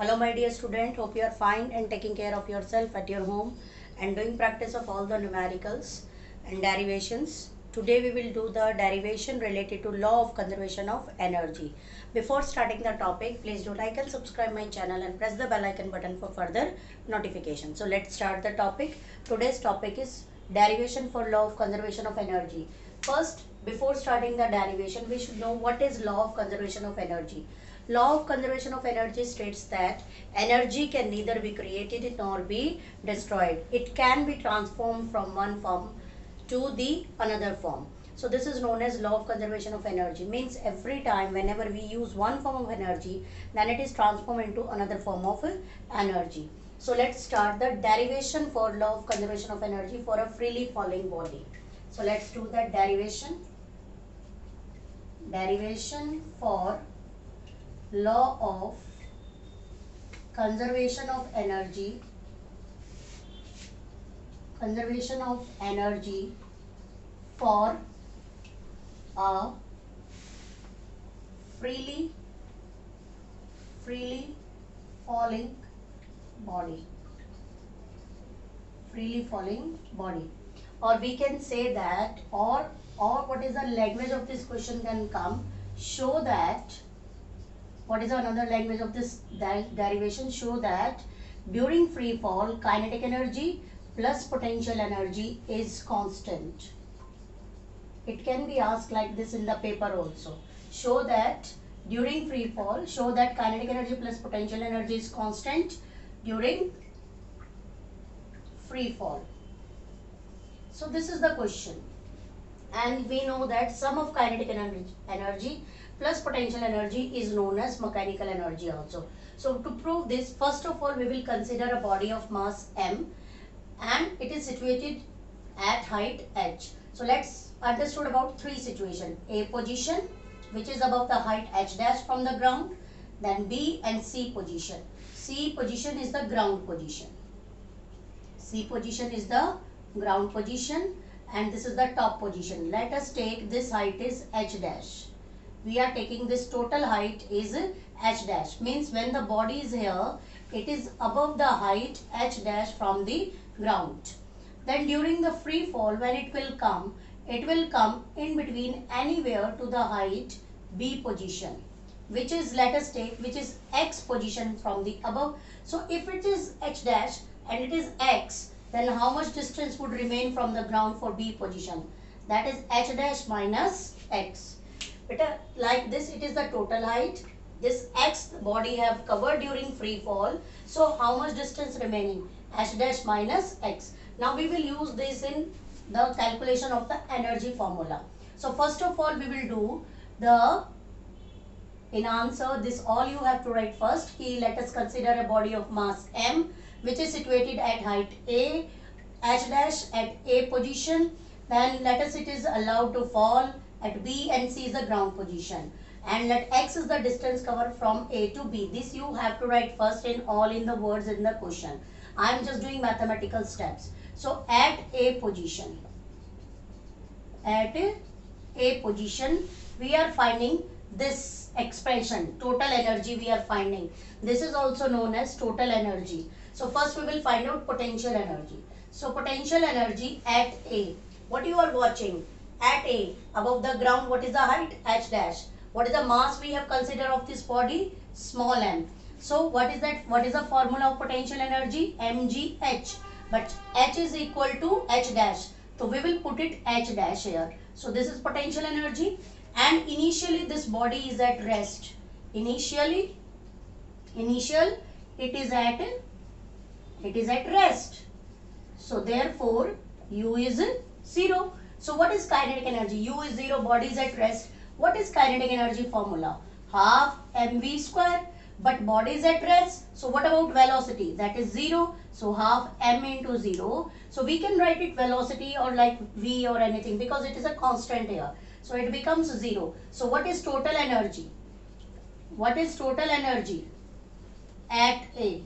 Hello my dear student, hope you are fine and taking care of yourself at your home and doing practice of all the numericals and derivations. Today we will do the derivation related to law of conservation of energy. Before starting the topic, please do like and subscribe my channel and press the bell icon button for further notification. So let's start the topic. Today's topic is derivation for law of conservation of energy. First, before starting the derivation, we should know what is law of conservation of energy. Law of conservation of energy states that energy can neither be created nor be destroyed. It can be transformed from one form to the another form. So this is known as law of conservation of energy. Means every time whenever we use one form of energy, then it is transformed into another form of energy. So let's start the derivation for law of conservation of energy for a freely falling body. So let's do the derivation. Derivation for law of conservation of energy for a freely falling body, or we can say that, or what is the language of this question can come, show that, what is another language of this derivation, show that during free fall kinetic energy plus potential energy is constant. It can be asked like this in the paper also. Show that during free fall, show that kinetic energy plus potential energy is constant during free fall. So this is the question, and we know that sum of kinetic energy plus potential energy is known as mechanical energy also. So to prove this, first of all we will consider a body of mass m and it is situated at height h. So let's understood about three situations: A position, which is above the height h dash from the ground, then B and C position. C position is the ground position. C position is the ground position and this is the top position. Let us take this height is h dash. We are taking this total height is h dash, means when the body is here, it is above the height h dash from the ground. Then during the free fall, when it will come in between anywhere to the height B position, which is, let us take, which is x position from the above. So if it is h dash and it is x, then how much distance would remain from the ground for B position? That is h dash minus x. Like this, it is the total height. This x body have covered during free fall. So how much distance remaining? H dash minus x. Now we will use this in the calculation of the energy formula. So first of all we will do the, in answer this all you have to write first. Let us consider a body of mass m which is situated at height a, h dash at a position. Then let us, it is allowed to fall at B and C is the ground position, and let x is the distance covered from A to B. This you have to write first in all in the words in the question. I am just doing mathematical steps. So at A position, we are finding this expression, total energy we are finding. This is also known as total energy. So first we will find out potential energy. So potential energy at A, what you are watching? At A, above the ground, what is the height? H dash. What is the mass we have considered of this body? Small m. So what is that? What is the formula of potential energy? mgh. But h is equal to h dash. So we will put it h dash here. So this is potential energy, and initially this body is at rest. Initial it is at rest. So therefore U is 0. So what is kinetic energy? U is 0, body is at rest. What is kinetic energy formula? Half mv square. But body is at rest. So what about velocity? That is 0. So half m into 0. So we can write it velocity or like v or anything because it is a constant here. So it becomes 0. So what is total energy? What is total energy at A?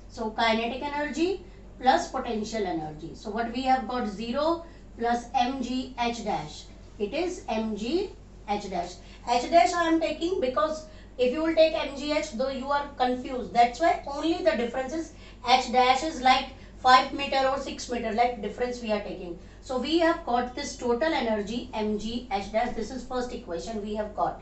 So kinetic energy plus potential energy. So what we have got, 0 plus mg h dash. It is mg h dash. H dash I am taking because If you will take mgh, though you are confused, that's why only the difference is h dash is like 5 meter or 6 meter, like difference we are taking. So we have got this total energy mg h dash. This is first equation we have got.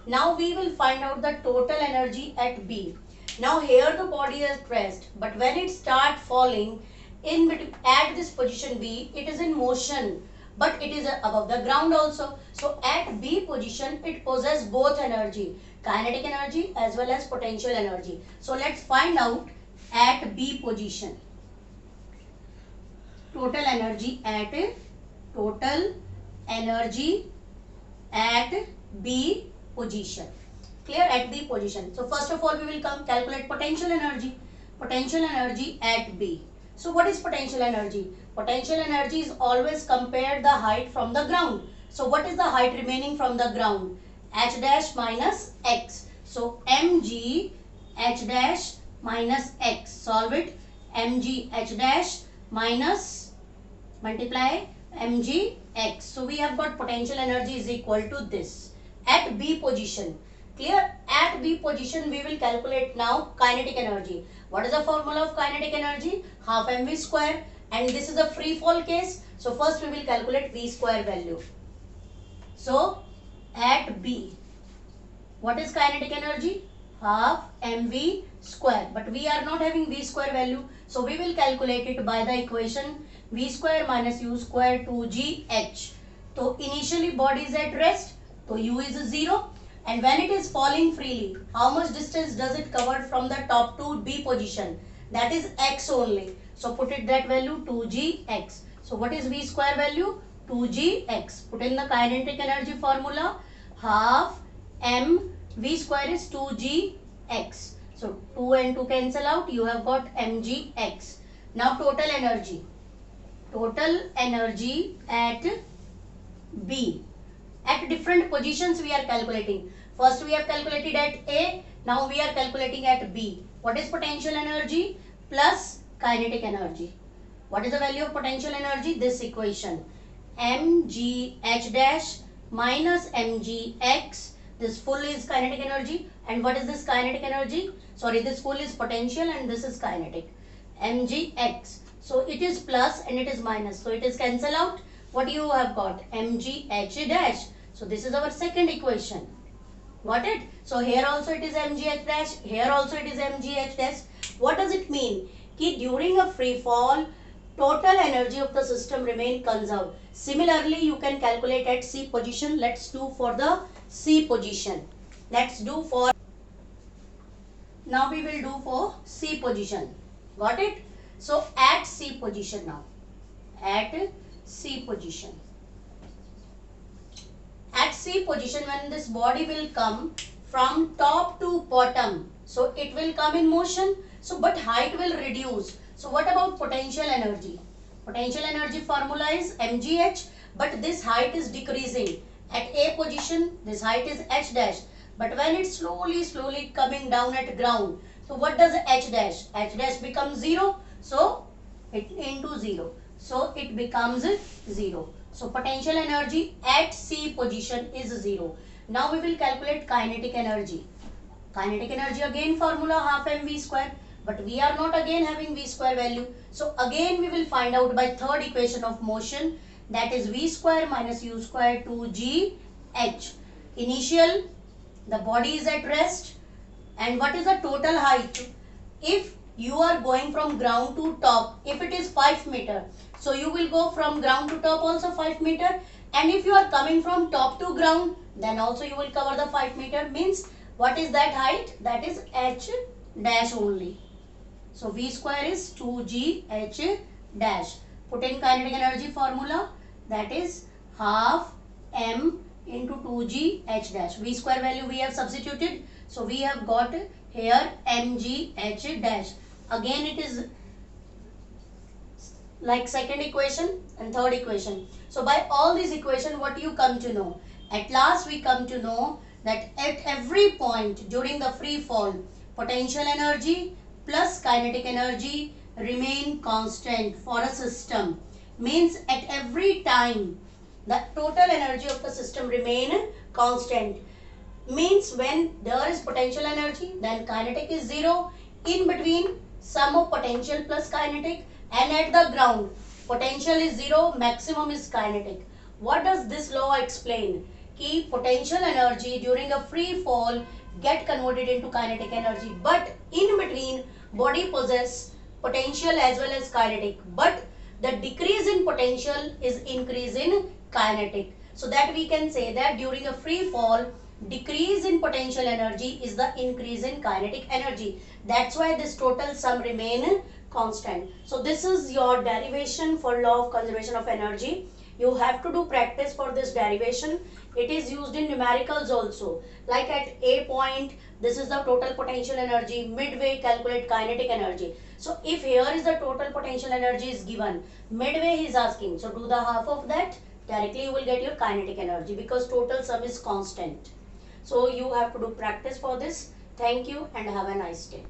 Now we will find out the total energy at B. Now here the body is pressed, but when it start falling in between at this position B, it is in motion, but it is above the ground also. So at B position, it possesses both energy, kinetic energy as well as potential energy. So let's find out at B position. Total energy at B position. Clear? At B position. So first of all we will come calculate potential energy. Potential energy at B. So what is potential energy? Potential energy is always compare the height from the ground. So what is the height remaining from the ground? H dash minus x. So mg h dash minus x. Solve it. Mg h dash minus multiply mg x. So we have got potential energy is equal to this at B position. Clear? At B position we will calculate now kinetic energy. What is the formula of kinetic energy? Half mv square, and this is a free fall case. So first we will calculate v square value. So at B, what is kinetic energy? Half mv square, but we are not having v square value. So we will calculate it by the equation v square minus u square 2gh. So initially body is at rest, so u is 0. And when it is falling freely, how much distance does it cover from the top to B position? That is x only. So put it that value 2gx. So what is v square value? 2gx. Put in the kinetic energy formula. Half m v square is 2gx. So 2 and 2 cancel out. You have got mgx. Now total energy. Total energy at B. At different positions we are calculating. First we have calculated at A. Now we are calculating at B. What is potential energy plus kinetic energy? What is the value of potential energy? This equation. mg h dash minus mg x. This full is kinetic energy. And what is this kinetic energy? Sorry, this full is potential and this is kinetic. mg x. So it is plus and it is minus. So it is cancel out. What you have got? mg h dash. So this is our second equation. Got it? So here also it is mg h dash. Here also it is mg h dash. What does it mean? Ki during a free fall, total energy of the system remain conserved. Similarly, you can calculate at C position. Let's do for the C position. Let's do for. Now we will do for C position. Got it? So at C position now. At C position. At C position, when this body will come from top to bottom, so it will come in motion, so but height will reduce. So what about potential energy? Potential energy formula is mgh, but this height is decreasing. At A position, this height is h dash, but when it's slowly coming down at ground, so what does h dash? H dash becomes 0, so it into 0. So it becomes 0. So potential energy at C position is 0. Now we will calculate kinetic energy. Kinetic energy again formula half mv square. But we are not again having v square value. So again we will find out by third equation of motion, that is v square minus u square 2gh. Initial, the body is at rest. And what is the total height? If you are going from ground to top, if it is 5 meter, so you will go from ground to top also 5 meter. And if you are coming from top to ground, then also you will cover the 5 meter. Means what is that height? That is h dash only. So v square is 2gh dash. Put in kinetic energy formula, that is half m into 2gh dash. V square value we have substituted. So we have got here mgh dash. Again it is like second equation and third equation. So by all these equations, what you come to know? At last we come to know that at every point during the free fall, potential energy plus kinetic energy remain constant for a system. Means at every time the total energy of the system remain constant. means when there is potential energy, then kinetic is 0. In between, sum of potential plus kinetic, and at the ground, potential is 0, maximum is kinetic. What does this law explain? Ki potential energy during a free fall get converted into kinetic energy, but in between, body possess potential as well as kinetic, but the decrease in potential is increase in kinetic. So that we can say that during a free fall, decrease in potential energy is the increase in kinetic energy. That's why this total sum remain constant. So this is your derivation for law of conservation of energy. You have to do practice for this derivation. It is used in numericals also. Like at A point, this is the total potential energy. Midway, calculate kinetic energy. So if here is the total potential energy is given, midway he is asking. So do the half of that. Directly you will get your kinetic energy because total sum is constant. So you have to do practice for this. Thank you and have a nice day.